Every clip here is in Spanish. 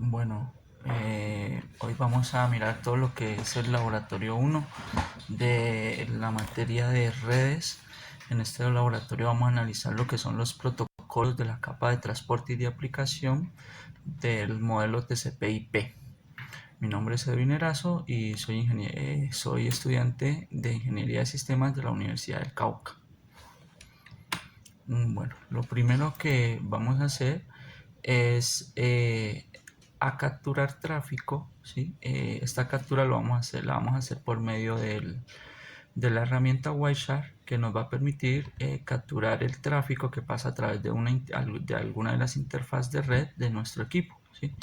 Bueno, hoy vamos a mirar todo lo que es el laboratorio 1 de la materia de redes. En este laboratorio vamos a analizar lo que son los protocolos de la capa de transporte y de aplicación del modelo TCP/IP. Mi nombre es Edwin Erazo y soy estudiante de Ingeniería de Sistemas de la Universidad del Cauca. Bueno, lo primero que vamos a hacer es a capturar tráfico, ¿sí? Esta captura la vamos a hacer por medio de la herramienta Wireshark, que nos va a permitir capturar el tráfico que pasa a través de alguna de las interfaces de red de nuestro equipo, ¿sí?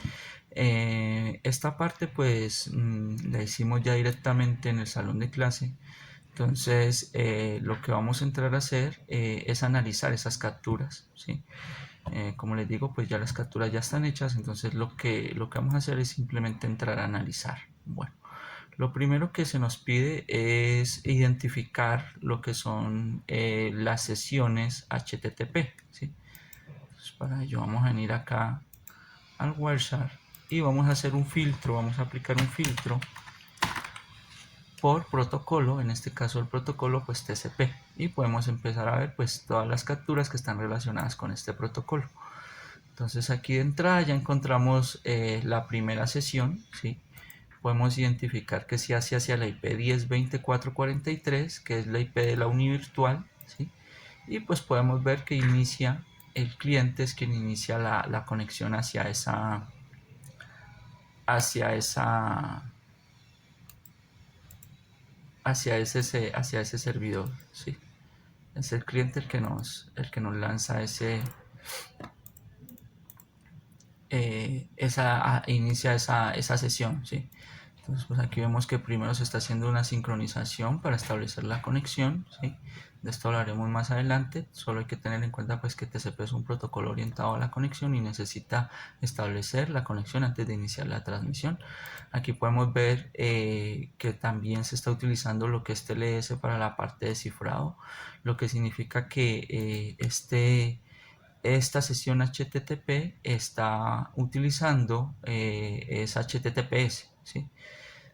Esta parte pues la hicimos ya directamente en el salón de clase. Entonces lo que vamos a entrar a hacer es analizar esas capturas, ¿sí? Como les digo, pues ya las capturas ya están hechas, entonces lo que vamos a hacer es simplemente entrar a analizar. Bueno, lo primero que se nos pide es identificar lo que son las sesiones HTTP, ¿sí? Entonces para ello vamos a venir acá al Wireshark y vamos a hacer un filtro, vamos a aplicar un filtro por protocolo, en este caso el protocolo pues TCP, y podemos empezar a ver pues todas las capturas que están relacionadas con este protocolo. Entonces aquí de entrada ya encontramos la primera sesión, ¿sí? Podemos identificar que se hace hacia la IP 10.24.43, que es la IP de la UniVirtual, ¿sí? Y pues podemos ver que inicia, el cliente es quien inicia la conexión hacia esa, hacia ese servidor, ¿sí? Es el cliente el que nos lanza inicia esa sesión, ¿sí? Entonces pues aquí vemos que primero se está haciendo una sincronización para establecer la conexión, ¿sí? De esto hablaremos más adelante. Solo hay que tener en cuenta pues que TCP es un protocolo orientado a la conexión y necesita establecer la conexión antes de iniciar la transmisión. Aquí podemos ver que también se está utilizando lo que es TLS para la parte de cifrado, lo que significa que esta sesión HTTP está utilizando es HTTPS, ¿sí?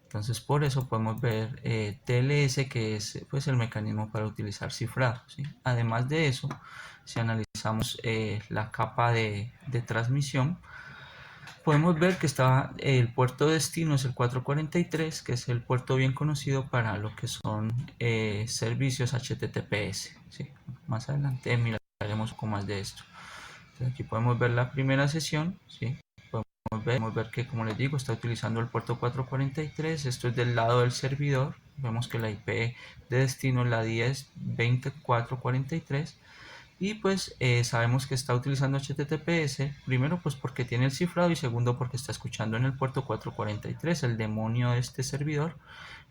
Entonces por eso podemos ver TLS, que es pues el mecanismo para utilizar cifrado, ¿sí? Además de eso, si analizamos la capa de transmisión, podemos ver que el puerto destino es el 443, que es el puerto bien conocido para lo que son servicios HTTPS, ¿sí? Más adelante miraremos un poco más de esto. Entonces aquí podemos ver la primera sesión, ¿sí? Podemos ver que, como les digo, está utilizando el puerto 443. Esto es del lado del servidor. Vemos que la IP de destino es la 10.24.43. Y pues sabemos que está utilizando HTTPS, primero pues porque tiene el cifrado y segundo porque está escuchando en el puerto 443. El demonio de este servidor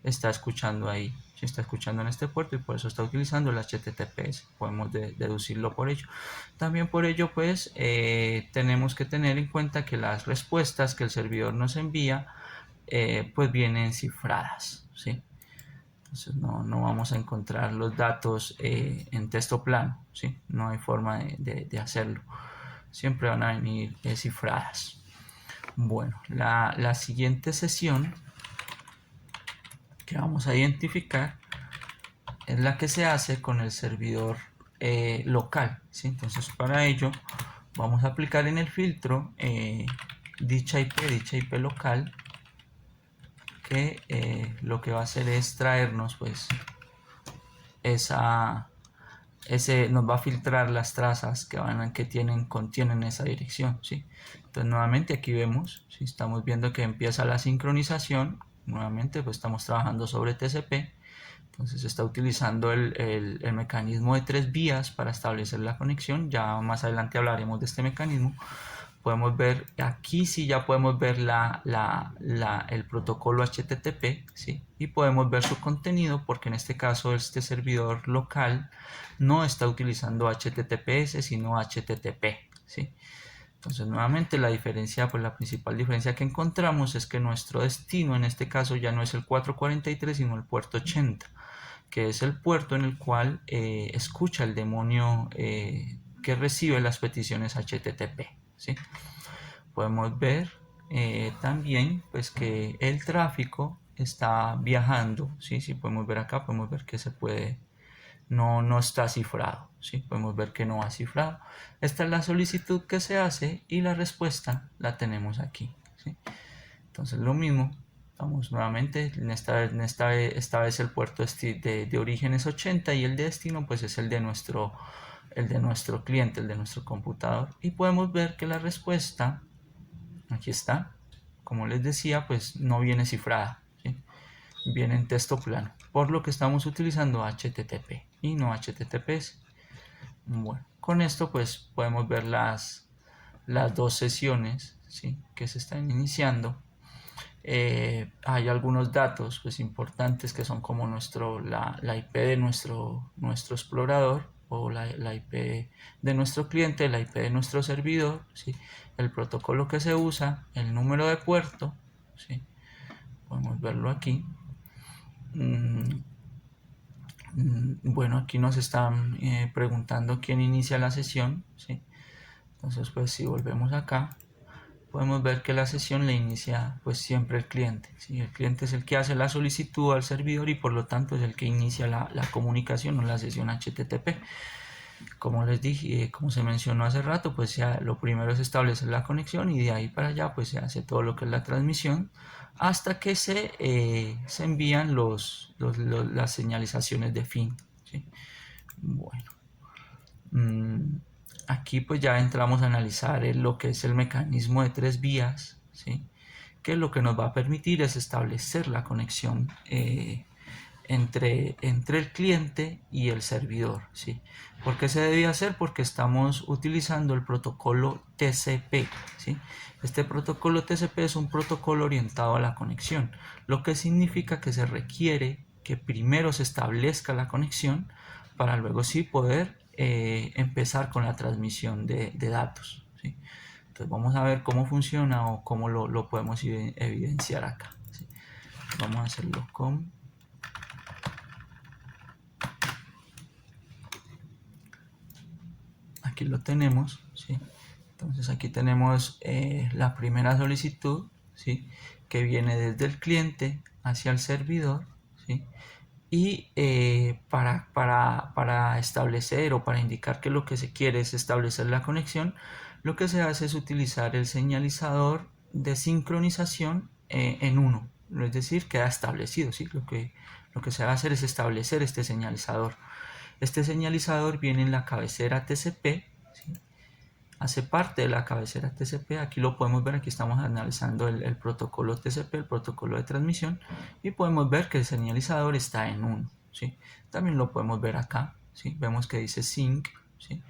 está escuchando ahí, se está escuchando en este puerto y por eso está utilizando el HTTPS. Podemos deducirlo por ello. También por ello pues tenemos que tener en cuenta que las respuestas que el servidor nos envía pues vienen cifradas, ¿sí? Entonces no vamos a encontrar los datos en texto plano, ¿sí? No hay forma de hacerlo. Siempre van a venir cifradas. Bueno, la siguiente sesión que vamos a identificar es la que se hace con el servidor local, ¿sí? Entonces para ello vamos a aplicar en el filtro dicha IP local, que lo que va a hacer es traernos pues nos va a filtrar las trazas que contienen esa dirección, ¿sí? Entonces nuevamente aquí vemos, si estamos viendo que empieza la sincronización, nuevamente pues estamos trabajando sobre TCP. Entonces se está utilizando el mecanismo de 3 vías para establecer la conexión. Ya más adelante hablaremos de este mecanismo. Podemos ver, aquí sí ya podemos ver el protocolo HTTP, ¿sí? Y podemos ver su contenido porque en este caso este servidor local no está utilizando HTTPS sino HTTP, ¿sí? Entonces nuevamente la diferencia, pues la principal diferencia que encontramos es que nuestro destino en este caso ya no es el 443 sino el puerto 80, que es el puerto en el cual escucha el demonio que recibe las peticiones HTTP, ¿sí? Podemos ver también pues que el tráfico está viajando, ¿sí? Si podemos ver acá, podemos ver que se puede, no está cifrado, ¿sí? Podemos ver que no va cifrado. Esta es la solicitud que se hace y la respuesta la tenemos aquí, ¿sí? Entonces lo mismo, vamos nuevamente, esta vez el puerto de origen es 80 y el de destino pues es el de nuestro cliente, el de nuestro computador. Y podemos ver que la respuesta, aquí está, como les decía, pues no viene cifrada, ¿sí? Viene en texto plano, por lo que estamos utilizando HTTP y no HTTPS. Bueno, con esto pues podemos ver las dos sesiones, ¿sí? Que se están iniciando. Hay algunos datos pues importantes que son como la IP de nuestro explorador o la IP de nuestro cliente, la IP de nuestro servidor, ¿sí? El protocolo que se usa, el número de puerto, ¿sí? Podemos verlo aquí. Bueno, aquí nos están preguntando quién inicia la sesión, ¿sí? Entonces pues si volvemos acá podemos ver que la sesión la inicia pues siempre el cliente, ¿sí? El cliente es el que hace la solicitud al servidor y por lo tanto es el que inicia la comunicación o la sesión HTTP. Como les dije, como se mencionó hace rato, pues ya lo primero es establecer la conexión y de ahí para allá pues se hace todo lo que es la transmisión hasta que se envían las señalizaciones de fin, ¿sí? Bueno, aquí pues ya entramos a analizar lo que es el mecanismo de 3 vías, ¿sí? Que lo que nos va a permitir es establecer la conexión entre el cliente y el servidor, ¿sí? ¿Por qué se debe hacer? Porque estamos utilizando el protocolo TCP, ¿sí? Este protocolo TCP es un protocolo orientado a la conexión, lo que significa que se requiere que primero se establezca la conexión para luego sí poder empezar con la transmisión de datos, ¿sí? Entonces vamos a ver cómo funciona o cómo lo podemos evidenciar acá, ¿sí? Vamos a hacerlo con... Aquí lo tenemos, ¿sí? Entonces aquí tenemos la primera solicitud, ¿sí? Que viene desde el cliente hacia el servidor, ¿sí? Y para establecer o para indicar que lo que se quiere es establecer la conexión, lo que se hace es utilizar el señalizador de sincronización en uno, es decir, queda establecido, ¿sí? Lo que se va a hacer es establecer este señalizador. Este señalizador viene en la cabecera TCP, ¿sí? Hace parte de la cabecera TCP, aquí lo podemos ver, aquí estamos analizando el protocolo TCP, el protocolo de transmisión, y podemos ver que el señalizador está en 1, ¿sí? También lo podemos ver acá, ¿sí? Vemos que dice sync, ¿sí?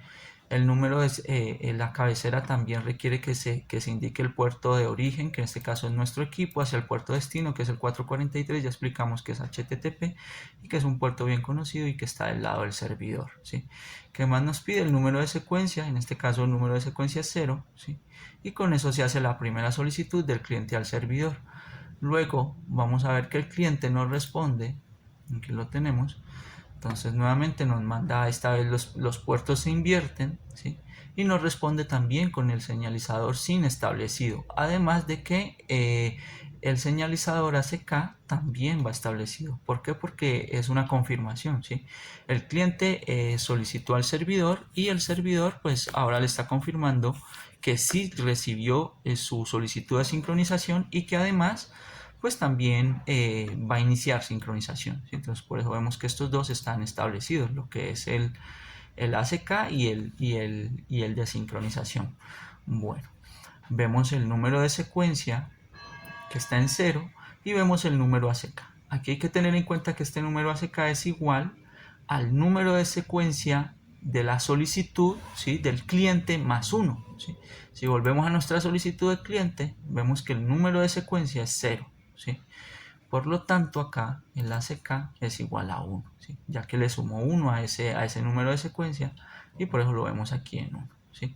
El número es, la cabecera también requiere que se indique el puerto de origen, que en este caso es nuestro equipo, hacia el puerto destino, que es el 443, ya explicamos que es HTTP y que es un puerto bien conocido y que está del lado del servidor, ¿sí? ¿Qué más nos pide? El número de secuencia, en este caso el número de secuencia es 0, ¿sí? Y con eso se hace la primera solicitud del cliente al servidor. Luego vamos a ver que el cliente nos responde, aquí lo tenemos. Entonces nuevamente nos manda, esta vez los puertos se invierten, ¿sí? Y nos responde también con el señalizador sin establecido. Además de que el señalizador ACK también va establecido. ¿Por qué? Porque es una confirmación, ¿sí? El cliente solicitó al servidor y el servidor pues ahora le está confirmando que sí recibió su solicitud de sincronización y que además pues también va a iniciar sincronización, ¿sí? Entonces por eso vemos que estos dos están establecidos, lo que es el ACK y el de sincronización. Bueno, vemos el número de secuencia que está en 0 y vemos el número ACK. Aquí hay que tener en cuenta que este número ACK es igual al número de secuencia de la solicitud, ¿sí? Del cliente más 1, ¿sí? Si volvemos a nuestra solicitud del cliente, vemos que el número de secuencia es 0, ¿sí? Por lo tanto, acá el ACK es igual a 1, ¿sí? Ya que le sumo 1 a ese número de secuencia y por eso lo vemos aquí en 1, ¿sí?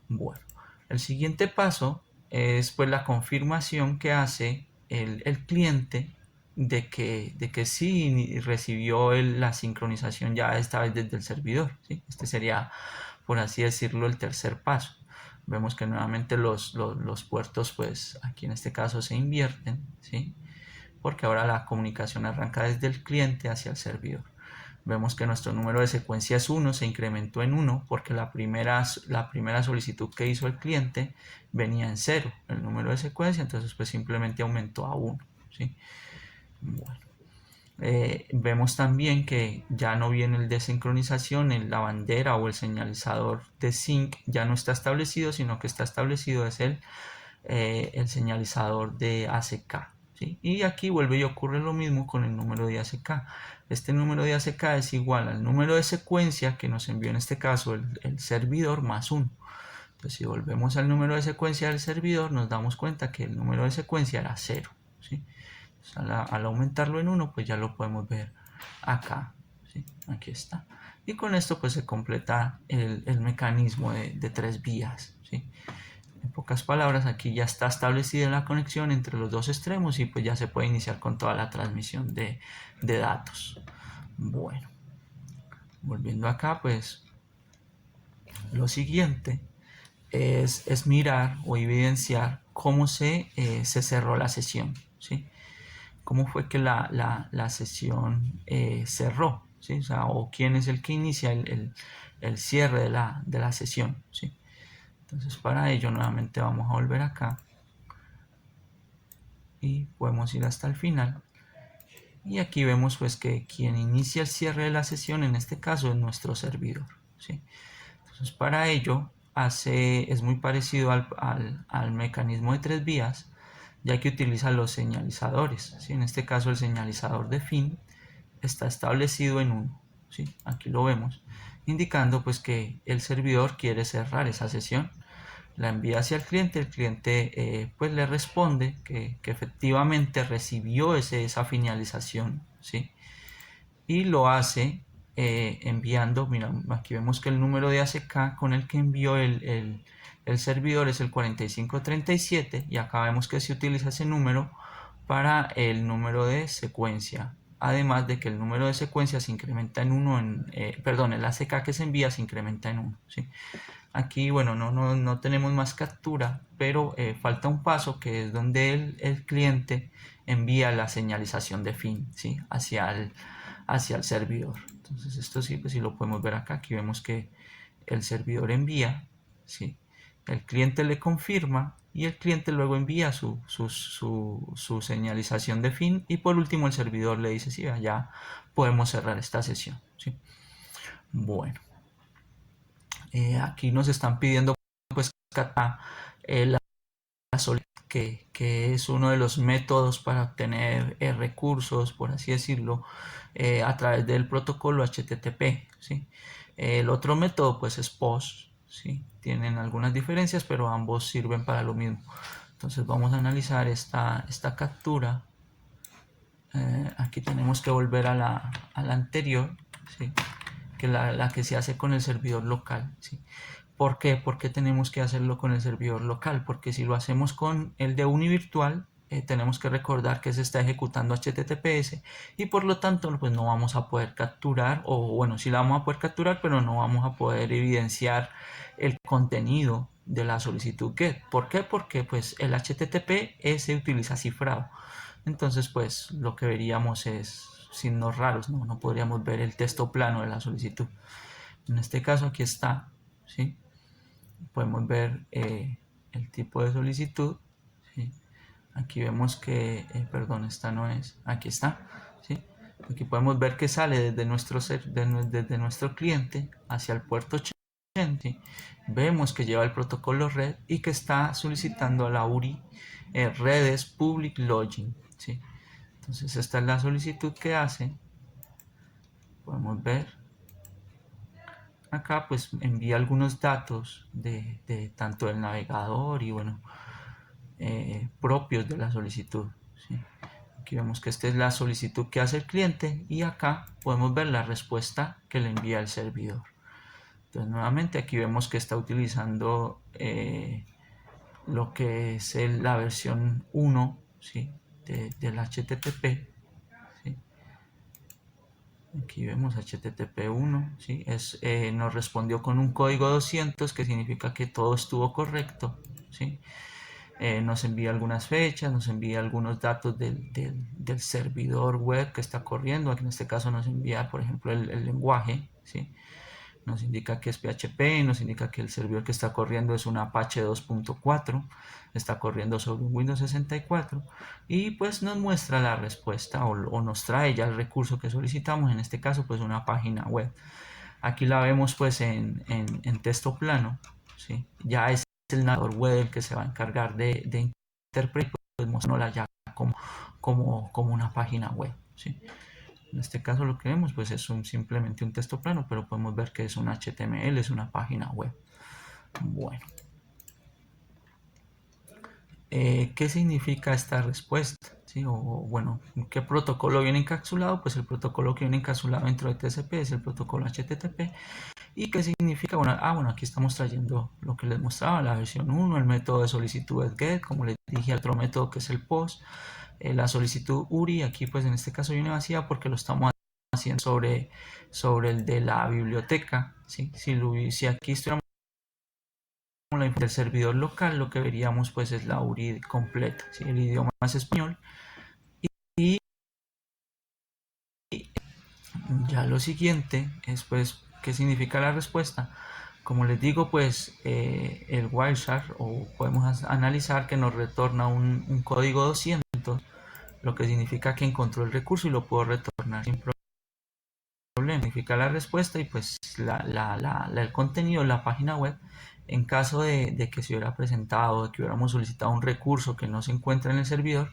Bueno, el siguiente paso es pues la confirmación que hace el cliente de que sí recibió la sincronización ya esta vez desde el servidor, ¿sí? Este sería, por así decirlo, el tercer paso. Vemos que nuevamente los puertos, pues aquí en este caso se invierten, ¿sí? Porque ahora la comunicación arranca desde el cliente hacia el servidor. Vemos que nuestro número de secuencia es 1, se incrementó en 1 porque la primera solicitud que hizo el cliente venía en 0, el número de secuencia, entonces pues simplemente aumentó a 1, ¿sí? Bueno. Vemos también que ya no viene el de sincronización, la bandera o el señalizador de sync ya no está establecido, sino que está establecido es el señalizador de ACK, ¿sí? Y aquí vuelve y ocurre lo mismo con el número de ACK. Este número de ACK es igual al número de secuencia que nos envió en este caso el servidor más 1. Entonces si volvemos al número de secuencia del servidor nos damos cuenta que el número de secuencia era 0, ¿sí? Al aumentarlo en 1 pues ya lo podemos ver acá, ¿sí? Aquí está. Y con esto pues se completa el mecanismo de 3 vías, ¿sí? En pocas palabras, aquí ya está establecida la conexión entre los dos extremos y pues ya se puede iniciar con toda la transmisión de datos. Bueno, volviendo acá, pues lo siguiente es mirar o evidenciar cómo se cerró la sesión, ¿sí? Cómo fue que la sesión cerró, ¿sí? O sea, o quién es el que inicia el cierre de la sesión, ¿sí? Entonces para ello nuevamente vamos a volver acá y podemos ir hasta el final. Y aquí vemos pues que quien inicia el cierre de la sesión en este caso es nuestro servidor, ¿sí? Entonces para ello es muy parecido al mecanismo de 3 vías, ya que utiliza los señalizadores, ¿sí? En este caso el señalizador de fin está establecido en 1, ¿sí? Aquí lo vemos, indicando pues que el servidor quiere cerrar esa sesión, la envía hacia el cliente pues le responde que efectivamente recibió esa finalización, ¿sí? Y lo hace enviando, mira, aquí vemos que el número de ACK con el que envió el servidor es el 4537 y acá vemos que se utiliza ese número para el número de secuencia, además de que el número de secuencia se incrementa en 1, perdón, el ACK que se envía se incrementa en 1, ¿sí? Aquí, bueno, no tenemos más captura, pero falta un paso que es donde el cliente envía la señalización de fin, ¿sí? Hacia el servidor. Entonces esto sí, pues sí lo podemos ver acá. Aquí vemos que el servidor envía, ¿sí? El cliente le confirma y el cliente luego envía su señalización de fin y por último el servidor le dice, sí, ya podemos cerrar esta sesión, ¿sí? Bueno. Aquí nos están pidiendo pues la que es uno de los métodos para obtener recursos, por así decirlo, a través del protocolo HTTP, ¿sí? El otro método pues es POST, ¿sí? Tienen algunas diferencias, pero ambos sirven para lo mismo. Entonces vamos a analizar esta captura. Aquí tenemos que volver a la anterior, ¿sí? Que la que se hace con el servidor local, ¿sí? ¿Por qué? Porque tenemos que hacerlo con el servidor local, porque si lo hacemos con el de UniVirtual, tenemos que recordar que se está ejecutando HTTPS y por lo tanto pues no vamos a poder capturar, o bueno, sí la vamos a poder capturar, pero no vamos a poder evidenciar el contenido de la solicitud GET. ¿Por qué? Porque pues el HTTPS utiliza cifrado. Entonces pues lo que veríamos es signos raros, no podríamos ver el texto plano de la solicitud. En este caso aquí está, ¿sí? Podemos ver el tipo de solicitud, ¿sí? Aquí vemos que, perdón, esta no es, aquí está, ¿sí? Aquí podemos ver que sale desde nuestro cliente hacia el puerto 80, ¿sí? Vemos que lleva el protocolo red y que está solicitando a la URI redes public login, ¿sí? Entonces esta es la solicitud que hace, podemos ver acá, pues envía algunos datos de tanto del navegador y bueno, propios de la solicitud, ¿sí? Aquí vemos que esta es la solicitud que hace el cliente y acá podemos ver la respuesta que le envía el servidor. Entonces nuevamente aquí vemos que está utilizando lo que es la versión 1, ¿sí? Del HTTP, ¿sí? Aquí vemos HTTP1, ¿sí? Nos respondió con un código 200, que significa que todo estuvo correcto, ¿sí? Nos envía algunas fechas, nos envía algunos datos del servidor web que está corriendo. Aquí en este caso nos envía, por ejemplo, el lenguaje, ¿sí? Nos indica que es PHP, nos indica que el servidor que está corriendo es un Apache 2.4, está corriendo sobre un Windows 64 y pues nos muestra la respuesta o nos trae ya el recurso que solicitamos, en este caso pues una página web. Aquí la vemos pues en texto plano, ¿sí? Ya es el navegador web el que se va a encargar de interpretar, pues mostrándola ya como una página web, ¿sí? En este caso lo que vemos pues es simplemente un texto plano, pero podemos ver que es un HTML, es una página web. Bueno, ¿qué significa esta respuesta? ¿Sí? O bueno, ¿qué protocolo viene encapsulado? Pues el protocolo que viene encapsulado dentro de TCP es el protocolo HTTP. ¿Y qué significa? Bueno, aquí estamos trayendo lo que les mostraba, la versión 1, el método de solicitud es GET, como les dije, otro método que es el POST, la solicitud URI, aquí pues en este caso viene vacía porque lo estamos haciendo sobre el de la biblioteca, ¿sí? Si aquí estuviéramos la información del servidor local, lo que veríamos pues es la URI completa, ¿sí? El idioma es español. Y ya lo siguiente es pues qué significa la respuesta. Como les digo, pues el Wireshark, o podemos analizar que nos retorna un código 200, lo que significa que encontró el recurso y lo puedo retornar sin problema. Significa la respuesta y pues el contenido de la página web. En caso de que se hubiera presentado, de que hubiéramos solicitado un recurso que no se encuentra en el servidor,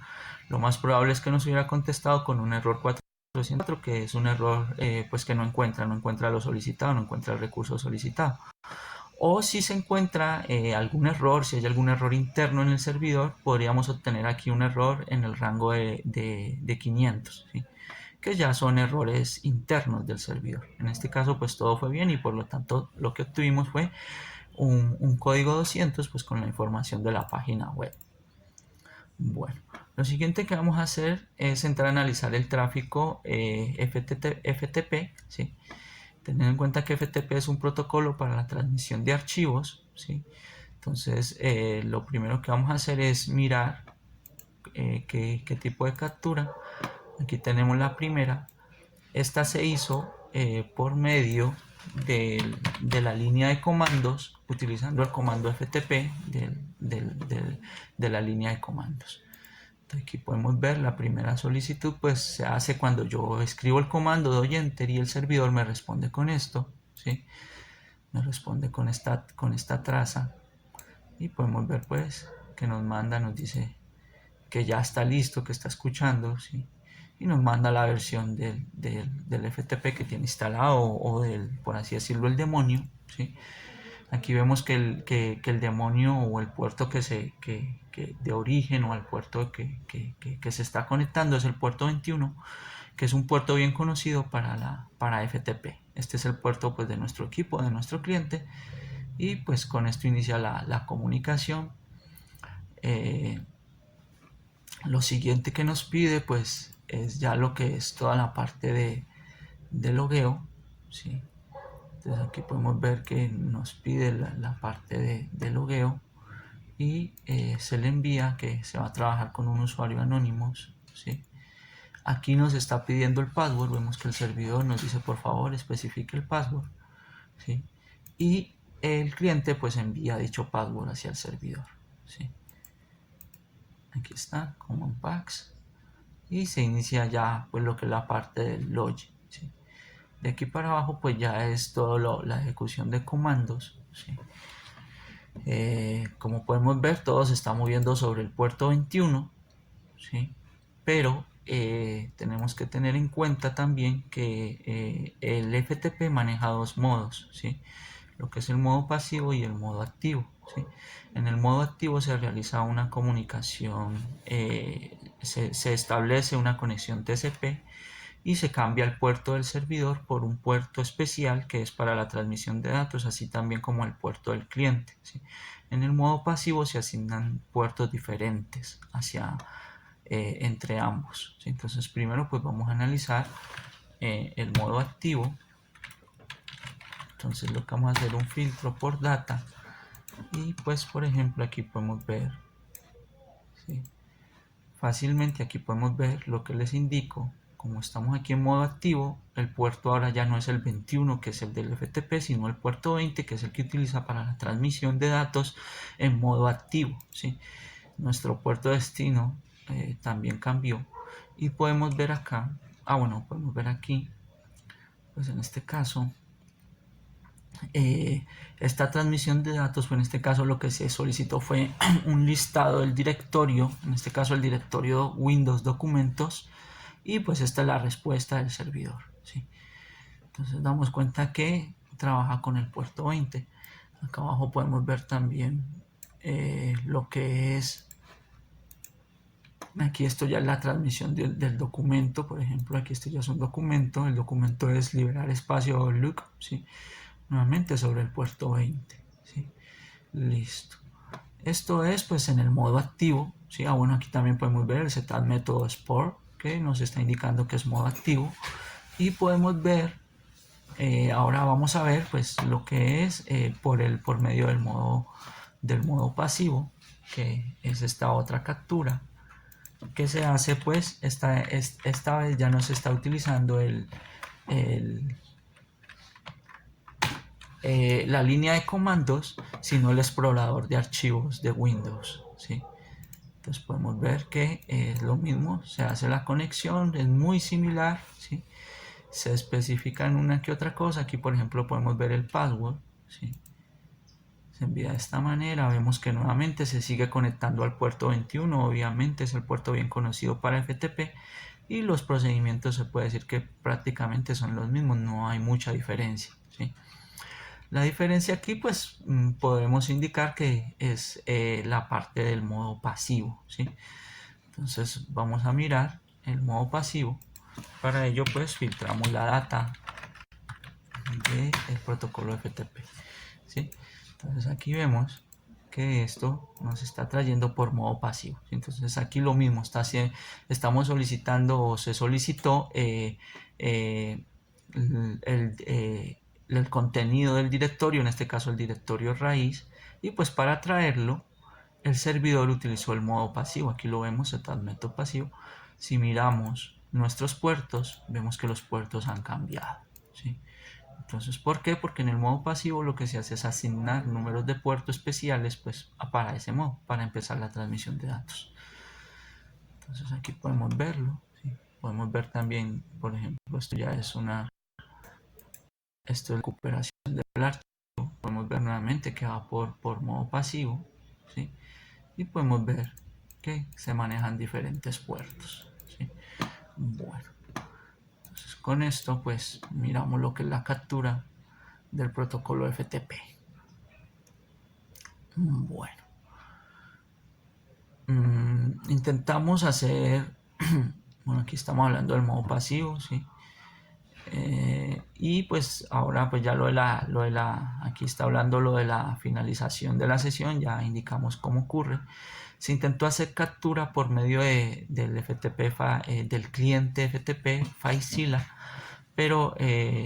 lo más probable es que nos hubiera contestado con un error 404, que es un error pues que no encuentra lo solicitado, no encuentra el recurso solicitado. O si se encuentra algún error, si hay algún error interno en el servidor, podríamos obtener aquí un error en el rango de 500, ¿sí? Que ya son errores internos del servidor. En este caso pues todo fue bien y por lo tanto lo que obtuvimos fue un código 200 pues con la información de la página web. Bueno, lo siguiente que vamos a hacer es entrar a analizar el tráfico FTP, ¿sí? Teniendo en cuenta que FTP es un protocolo para la transmisión de archivos, ¿sí? Entonces lo primero que vamos a hacer es mirar qué tipo de captura. Aquí tenemos la primera. Esta se hizo por medio de la línea de comandos, utilizando el comando FTP de la línea de comandos. Entonces aquí podemos ver la primera solicitud, pues se hace cuando yo escribo el comando, doy enter y el servidor me responde con esto, ¿sí? Me responde con esta traza y podemos ver pues que nos manda, nos dice que ya está listo, que está escuchando, ¿sí? Y nos manda la versión del FTP que tiene instalado o del, por así decirlo, el demonio, ¿sí? Aquí vemos que el demonio o el puerto que de origen o al puerto que se está conectando es el puerto 21, que es un puerto bien conocido para FTP. Este es el puerto pues, de nuestro equipo, de nuestro cliente, y pues con esto inicia la comunicación. Lo siguiente que nos pide pues es ya lo que es toda la parte de logueo, ¿sí? Entonces aquí podemos ver que nos pide la parte de logueo y se le envía que se va a trabajar con un usuario anónimo, ¿sí? Aquí nos está pidiendo el password, vemos que el servidor nos dice por favor especifique el password, ¿sí? Y el cliente pues envía dicho password hacia el servidor, ¿sí? Aquí está, common packs, y se inicia ya pues lo que es la parte del login, ¿sí? De aquí para abajo pues ya es todo la ejecución de comandos, ¿sí? Como podemos ver todo se está moviendo sobre el puerto 21, ¿sí? Pero tenemos que tener en cuenta también que el FTP maneja dos modos, ¿sí? Lo que es el modo pasivo y el modo activo, ¿sí? En el modo activo se realiza una comunicación, se establece una conexión TCP y se cambia el puerto del servidor por un puerto especial que es para la transmisión de datos, así también como el puerto del cliente, ¿sí? En el modo pasivo se asignan puertos diferentes entre ambos, ¿sí? Entonces primero pues vamos a analizar el modo activo. Entonces lo que vamos a hacer un filtro por data y pues por ejemplo aquí podemos ver, ¿sí? Fácilmente aquí podemos ver lo que les indico. Como estamos aquí en modo activo, el puerto ahora ya no es el 21 que es el del FTP, sino el puerto 20 que es el que utiliza para la transmisión de datos en modo activo, ¿sí? Nuestro puerto destino también cambió y podemos ver acá, podemos ver aquí, pues en este caso esta transmisión de datos, pues en este caso lo que se solicitó fue un listado del directorio, en este caso el directorio Windows documentos, y pues esta es la respuesta del servidor, ¿sí? Entonces damos cuenta que trabaja con el puerto 20. Acá abajo podemos ver también lo que es, aquí esto ya es la transmisión del documento, por ejemplo aquí esto ya es un documento, el documento es liberar espacio look, ¿sí? Nuevamente sobre el puerto 20, ¿sí? Listo. Esto es pues en el modo activo, ¿sí? Bueno, aquí también podemos ver el setup método sport que nos está indicando que es modo activo y podemos ver, ahora vamos a ver pues lo que es por medio del modo pasivo, que es esta otra captura que se hace pues esta vez ya no se está utilizando el la línea de comandos, sino el explorador de archivos de Windows, ¿sí? Entonces podemos ver que es lo mismo, se hace la conexión, es muy similar, ¿sí? Se especifica en una que otra cosa, aquí por ejemplo podemos ver el password, ¿sí? Se envía de esta manera, vemos que nuevamente se sigue conectando al puerto 21, obviamente es el puerto bien conocido para FTP y los procedimientos se puede decir que prácticamente son los mismos, no hay mucha diferencia, ¿sí? La diferencia aquí pues podemos indicar que es la parte del modo pasivo, ¿sí? Entonces vamos a mirar el modo pasivo. Para ello pues filtramos la data del protocolo FTP, ¿sí? Entonces aquí vemos que esto nos está trayendo por modo pasivo, ¿sí? Entonces aquí lo mismo, estamos solicitando o se solicitó el contenido del directorio, en este caso el directorio raíz, y pues para traerlo el servidor utilizó el modo pasivo. Aquí lo vemos, setup método pasivo. Si miramos nuestros puertos, vemos que los puertos han cambiado, ¿sí? Entonces, ¿por qué? Porque en el modo pasivo lo que se hace es asignar números de puerto especiales pues para ese modo, para empezar la transmisión de datos. Entonces aquí podemos verlo, ¿sí? Podemos ver también, por ejemplo, esto ya es esto es recuperación del archivo. Podemos ver nuevamente que va por modo pasivo, ¿sí? Y podemos ver que se manejan diferentes puertos, ¿sí? Bueno, entonces con esto pues miramos lo que es la captura del protocolo FTP. Bueno, intentamos hacer, bueno, aquí estamos hablando del modo pasivo, ¿sí? Y pues ahora pues ya aquí está hablando lo de la finalización de la sesión, ya indicamos cómo ocurre. Se intentó hacer captura por medio del FTP, del cliente FTP FileZilla, pero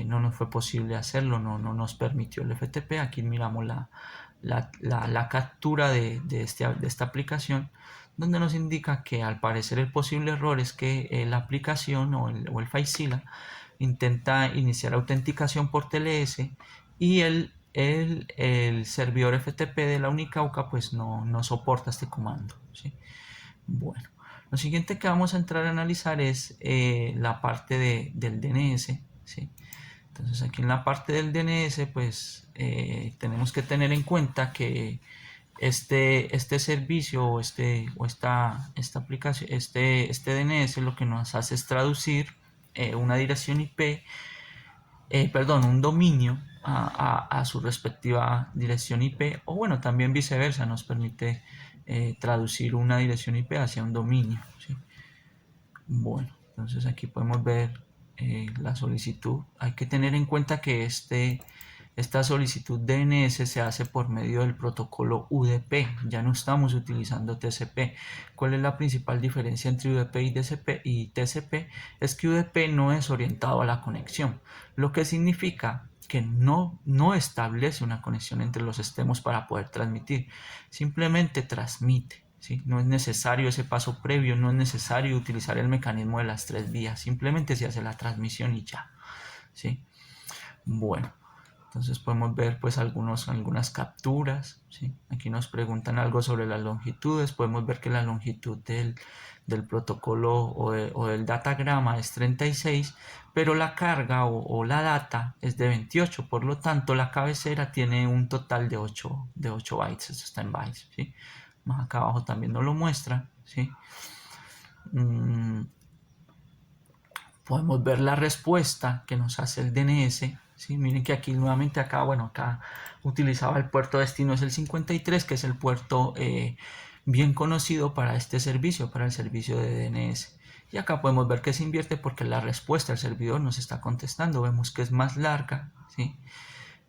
no nos fue posible hacerlo, no nos permitió el FTP. Aquí miramos la captura de esta aplicación, donde nos indica que al parecer el posible error es que la aplicación o el FileZilla intenta iniciar autenticación por TLS y el servidor FTP de la Unicauca pues no soporta este comando, ¿sí? Bueno, lo siguiente que vamos a entrar a analizar es la parte del DNS, ¿sí? Entonces aquí en la parte del DNS pues tenemos que tener en cuenta que este servicio o esta aplicación, este DNS lo que nos hace es traducir una dirección IP, perdón, un dominio a su respectiva dirección IP, o bueno, también viceversa, nos permite traducir una dirección IP hacia un dominio, ¿sí? Bueno, entonces aquí podemos ver la solicitud. Hay que tener en cuenta que Esta solicitud DNS se hace por medio del protocolo UDP, ya no estamos utilizando TCP. ¿Cuál es la principal diferencia entre UDP y TCP? Es que UDP no es orientado a la conexión, lo que significa que no establece una conexión entre los extremos para poder transmitir, simplemente transmite. ¿Sí? No es necesario ese paso previo, no es necesario utilizar el mecanismo de las 3 vías, simplemente se hace la transmisión y ya. ¿Sí? Bueno, entonces podemos ver pues algunas capturas. ¿Sí? Aquí nos preguntan algo sobre las longitudes. Podemos ver que la longitud del protocolo o del datagrama es 36, pero la carga o la data es de 28. Por lo tanto, la cabecera tiene un total de 8 bytes. Esto está en bytes. ¿Sí? Más acá abajo también nos lo muestra. ¿Sí? Podemos ver la respuesta que nos hace el DNS. ¿Sí? Miren que aquí nuevamente acá utilizaba el puerto destino, es el 53, que es el puerto bien conocido para este servicio, para el servicio de DNS. Y acá podemos ver que se invierte porque la respuesta del servidor nos está contestando. Vemos que es más larga. ¿Sí?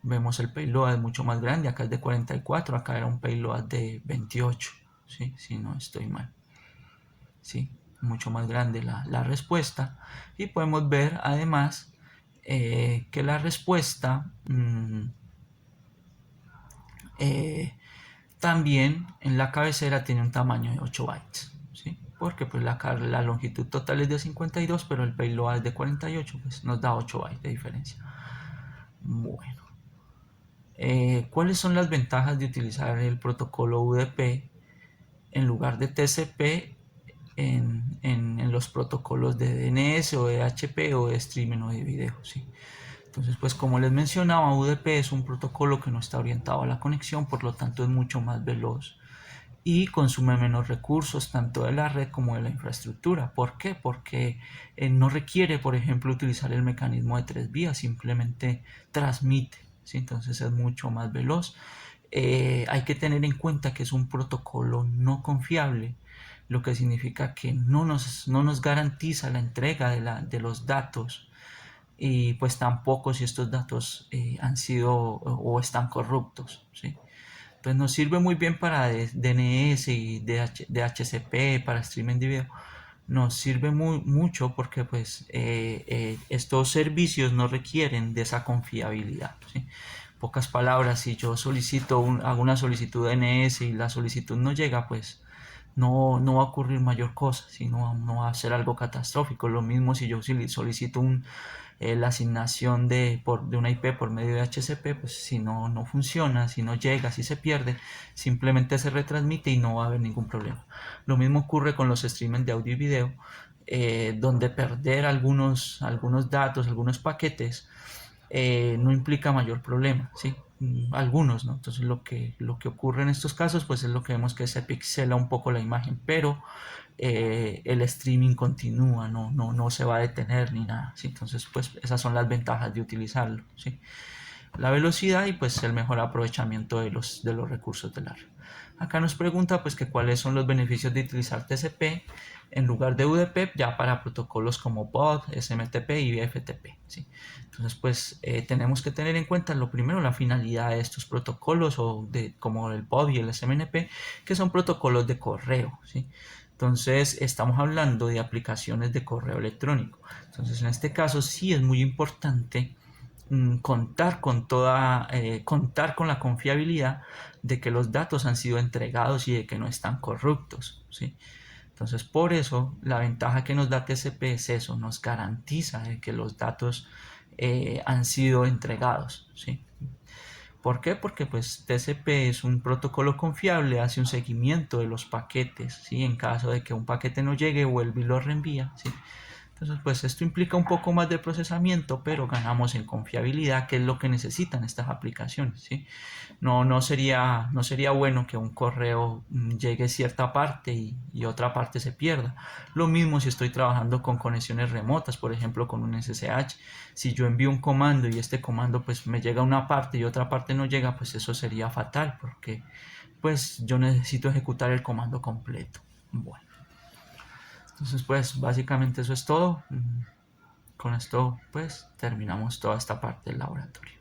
Vemos el payload es mucho más grande, acá es de 44, acá era un payload de 28. ¿Sí? Si no estoy mal. ¿Sí? Mucho más grande la respuesta. Y podemos ver además que la respuesta también en la cabecera tiene un tamaño de 8 bytes. ¿Sí? Porque pues la longitud total es de 52, pero el payload es de 48, pues nos da 8 bytes de diferencia. Bueno, ¿cuáles son las ventajas de utilizar el protocolo UDP en lugar de TCP en los protocolos de DNS o de HP o de streaming o de video? ¿Sí? Entonces, pues como les mencionaba, UDP es un protocolo que no está orientado a la conexión, por lo tanto es mucho más veloz y consume menos recursos tanto de la red como de la infraestructura. ¿Por qué? Porque no requiere, por ejemplo, utilizar el mecanismo de 3 vías, simplemente transmite. ¿Sí? Entonces es mucho más veloz. Hay que tener en cuenta que es un protocolo no confiable, lo que significa que no nos garantiza la entrega de los datos, y pues tampoco si estos datos han sido o están corruptos. ¿Sí? Entonces nos sirve muy bien para DNS y DHCP, para streaming de video. Nos sirve mucho porque pues estos servicios no requieren de esa confiabilidad. ¿Sí? Pocas palabras, si yo hago una solicitud de DNS y la solicitud no llega, pues no va a ocurrir mayor cosa, sino no va a ser algo catastrófico. Lo mismo si yo solicito la asignación de una IP por medio de HCP, pues si no funciona, si no llega, si se pierde, simplemente se retransmite y no va a haber ningún problema. Lo mismo ocurre con los streaming de audio y video, donde perder algunos datos, algunos paquetes, no implica mayor problema, ¿sí? Algunos, ¿no? Entonces lo que ocurre en estos casos pues es lo que vemos, que se pixela un poco la imagen, pero el streaming continúa, no se va a detener ni nada, ¿sí? Entonces pues esas son las ventajas de utilizarlo, ¿sí? La velocidad y pues el mejor aprovechamiento de los recursos de la red. Acá nos pregunta pues que cuáles son los beneficios de utilizar TCP en lugar de UDP ya para protocolos como POD, SMTP y FTP. ¿Sí? Entonces pues tenemos que tener en cuenta lo primero, la finalidad de estos protocolos como el POD y el SMNP, que son protocolos de correo. ¿Sí? Entonces estamos hablando de aplicaciones de correo electrónico. Entonces en este caso sí es muy importante contar con la confiabilidad de que los datos han sido entregados y de que no están corruptos. ¿Sí? Entonces por eso la ventaja que nos da TCP es eso, nos garantiza de que los datos han sido entregados. ¿Sí? ¿Por qué? Porque pues TCP es un protocolo confiable, hace un seguimiento de los paquetes, ¿sí? En caso de que un paquete no llegue, vuelve y lo reenvía, ¿sí? Entonces pues esto implica un poco más de procesamiento, pero ganamos en confiabilidad, que es lo que necesitan estas aplicaciones, ¿sí? No sería bueno que un correo llegue a cierta parte y otra parte se pierda. Lo mismo si estoy trabajando con conexiones remotas, por ejemplo con un SSH. Si yo envío un comando y este comando pues me llega a una parte y otra parte no llega, pues eso sería fatal, porque pues yo necesito ejecutar el comando completo. Bueno, entonces pues básicamente eso es todo. Con esto pues terminamos toda esta parte del laboratorio.